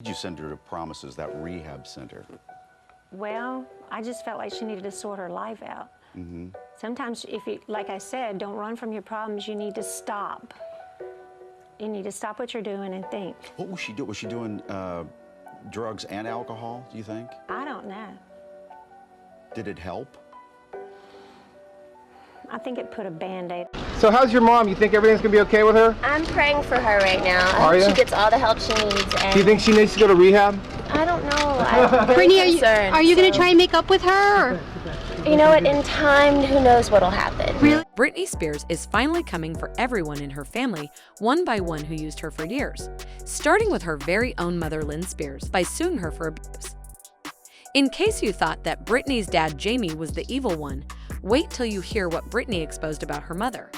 Did you send her to Promises, that rehab center? Well, I just felt like she needed to sort her life out. Mm-hmm. Sometimes, if you, like I said, don't run from your problems, you need to stop. You need to stop what you're doing and think. What was she doing? Was she doing drugs and alcohol, do you think? I don't know. Did it help? I think it put a Band-Aid. So how's your mom? You think everything's gonna be okay with her? I'm praying for her right now. I Are hope you? she gets all the help she needs. And Do you think she needs to go to rehab? I don't know. I'm very Brittany, concerned, are you going so- to try and make up with her? Or? You know what? In time, who knows what'll happen. Really? Britney Spears is finally coming for everyone in her family, one by one who used her for years, starting with her very own mother, Lynn Spears, by suing her for abuse. In case you thought that Britney's dad, Jamie, was the evil one, wait till you hear what Britney exposed about her mother.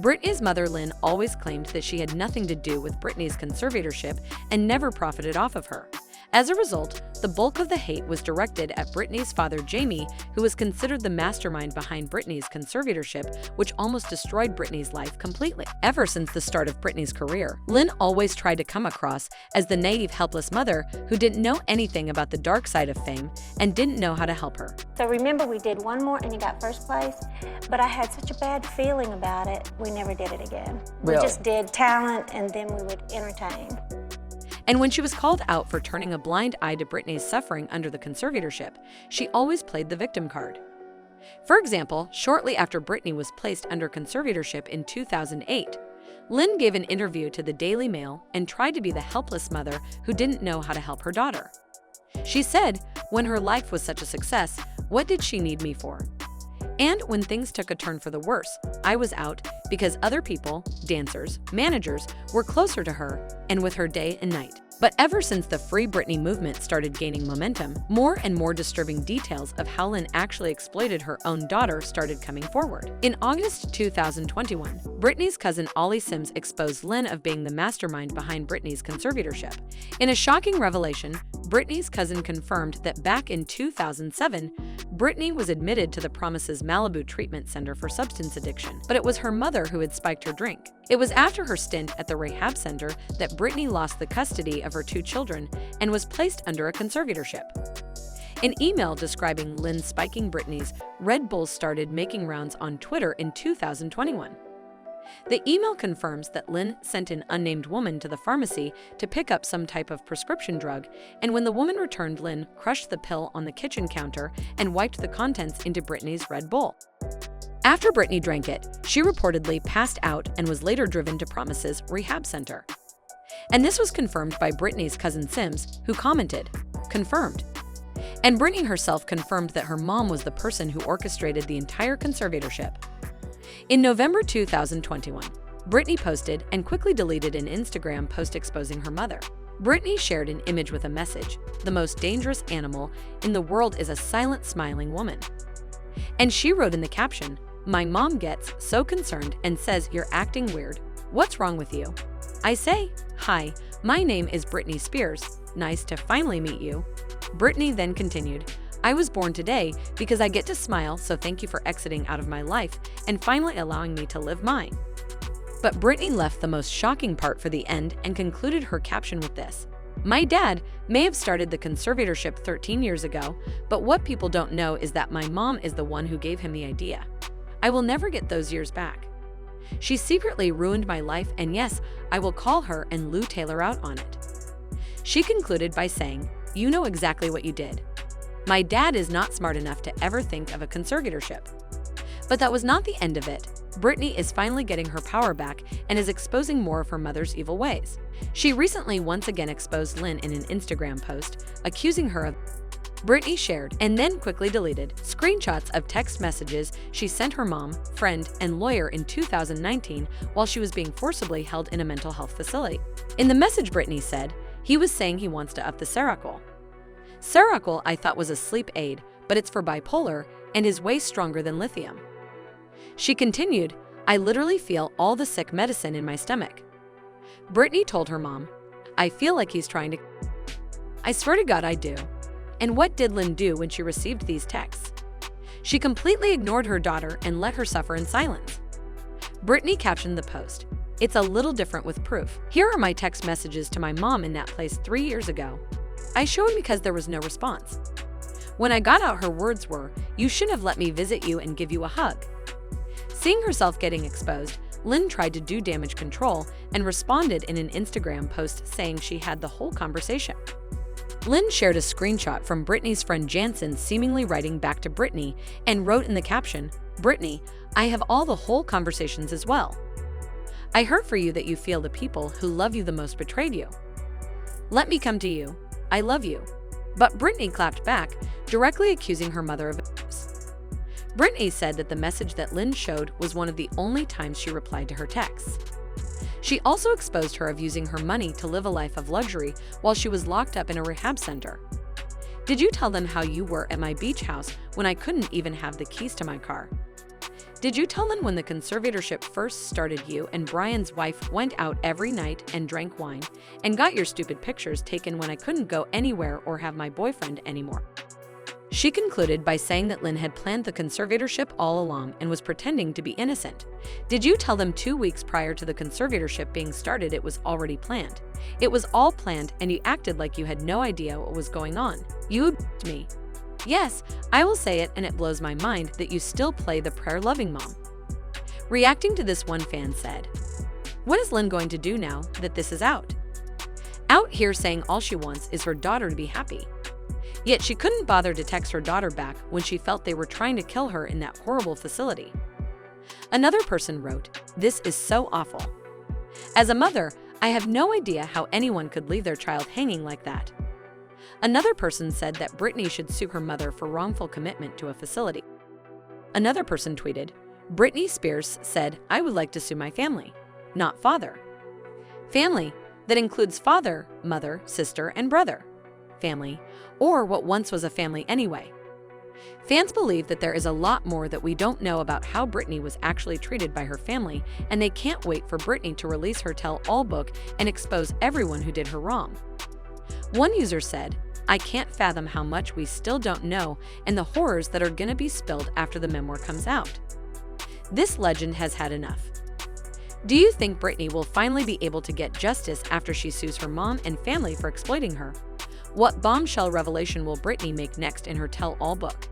Britney's mother, Lynne, always claimed that she had nothing to do with Britney's conservatorship and never profited off of her. As a result, the bulk of the hate was directed at Britney's father, Jamie, who was considered the mastermind behind Britney's conservatorship, which almost destroyed Britney's life completely. Ever since the start of Britney's career, Lynne always tried to come across as the naive, helpless mother who didn't know anything about the dark side of fame and didn't know how to help her. So remember, we did one more and you got first place, but I had such a bad feeling about it, we never did it again. Really? We just did talent and then we would entertain. And when she was called out for turning a blind eye to Britney's suffering under the conservatorship, she always played the victim card. For example, shortly after Britney was placed under conservatorship in 2008, Lynne gave an interview to the Daily Mail and tried to be the helpless mother who didn't know how to help her daughter. She said, when her life was such a success, what did she need me for? And when things took a turn for the worse, I was out because other people, dancers, managers, were closer to her and with her day and night. But ever since the Free Britney movement started gaining momentum, more and more disturbing details of how Lynne actually exploited her own daughter started coming forward. In August 2021, Britney's cousin Ollie Sims exposed Lynne of being the mastermind behind Britney's conservatorship. In a shocking revelation, Britney's cousin confirmed that back in 2007, Britney was admitted to the Promises Malibu Treatment Center for substance addiction, but it was her mother who had spiked her drink. It was after her stint at the rehab center that Britney lost the custody of her 2 children and was placed under a conservatorship. An email describing Lynne spiking Britney's Red Bulls started making rounds on Twitter in 2021. The email confirms that Lynne sent an unnamed woman to the pharmacy to pick up some type of prescription drug, and when the woman returned, Lynne crushed the pill on the kitchen counter and wiped the contents into Britney's Red Bull. After Britney drank it, she reportedly passed out and was later driven to Promises Rehab Center. And this was confirmed by Britney's cousin Sims, who commented, "Confirmed." And Britney herself confirmed that her mom was the person who orchestrated the entire conservatorship. In November 2021, Britney posted and quickly deleted an Instagram post exposing her mother. Britney shared an image with a message, "The most dangerous animal in the world is a silent, smiling woman." And she wrote in the caption, "My mom gets so concerned and says you're acting weird. What's wrong with you? I say, hi, my name is Britney Spears. Nice to finally meet you." Britney then continued, "I was born today because I get to smile, so thank you for exiting out of my life and finally allowing me to live mine." But Britney left the most shocking part for the end and concluded her caption with this, "My dad may have started the conservatorship 13 years ago, but what people don't know is that my mom is the one who gave him the idea. I will never get those years back. She secretly ruined my life, and yes, I will call her and Lou Taylor out on it." She concluded by saying, "You know exactly what you did. My dad is not smart enough to ever think of a conservatorship." But that was not the end of it. Britney is finally getting her power back and is exposing more of her mother's evil ways. She recently once again exposed Lynne in an Instagram post, accusing her of Britney shared and then quickly deleted screenshots of text messages she sent her mom, friend, and lawyer in 2019 while she was being forcibly held in a mental health facility. In the message, Britney said, "He was saying he wants to up the Seroquel. Seroquel I thought was a sleep aid, but it's for bipolar and is way stronger than lithium." She continued, "I literally feel all the sick medicine in my stomach." Britney told her mom, "I feel like he's trying to. I swear to God I do." And what did Lynne do when she received these texts? She completely ignored her daughter and let her suffer in silence. Britney captioned the post, It's a little different with proof. Here are my text messages to my mom in that place 3 years ago. I showed because there was no response. When I got out, her words were, "You shouldn't have let me visit you and give you a hug." Seeing herself getting exposed, Lynn tried to do damage control and responded in an Instagram post saying she had the whole conversation. Lynn shared a screenshot from Britney's friend Jansen seemingly writing back to Britney and wrote in the caption, "Britney, I have all the whole conversations as well. I hurt for you that you feel the people who love you the most betrayed you. Let me come to you. I love you." But Britney clapped back, directly accusing her mother of abuse. Britney said that the message that Lynn showed was one of the only times she replied to her texts. She also exposed her of using her money to live a life of luxury while she was locked up in a rehab center. "Did you tell them how you were at my beach house when I couldn't even have the keys to my car? Did you tell them when the conservatorship first started you and Brian's wife went out every night and drank wine and got your stupid pictures taken when I couldn't go anywhere or have my boyfriend anymore?" She concluded by saying that Lynn had planned the conservatorship all along and was pretending to be innocent. "Did you tell them 2 weeks prior to the conservatorship being started it was already planned? It was all planned and you acted like you had no idea what was going on. You abused me. Yes, I will say it, and it blows my mind that you still play the prayer-loving mom." Reacting to this, one fan said, "What is Lynn going to do now that this is out? Out here saying all she wants is her daughter to be happy. Yet she couldn't bother to text her daughter back when she felt they were trying to kill her in that horrible facility." Another person wrote, "This is so awful. As a mother, I have no idea how anyone could leave their child hanging like that." Another person said that Britney should sue her mother for wrongful commitment to a facility. Another person tweeted, "Britney Spears said, I would like to sue my family, not father. Family, that includes father, mother, sister, and brother. Family, or what once was a family anyway." Fans believe that there is a lot more that we don't know about how Britney was actually treated by her family, and they can't wait for Britney to release her tell-all book and expose everyone who did her wrong. One user said, "I can't fathom how much we still don't know and the horrors that are gonna be spilled after the memoir comes out. This legend has had enough." Do you think Britney will finally be able to get justice after she sues her mom and family for exploiting her? What bombshell revelation will Britney make next in her tell-all book?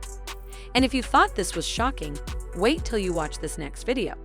And if you thought this was shocking, wait till you watch this next video.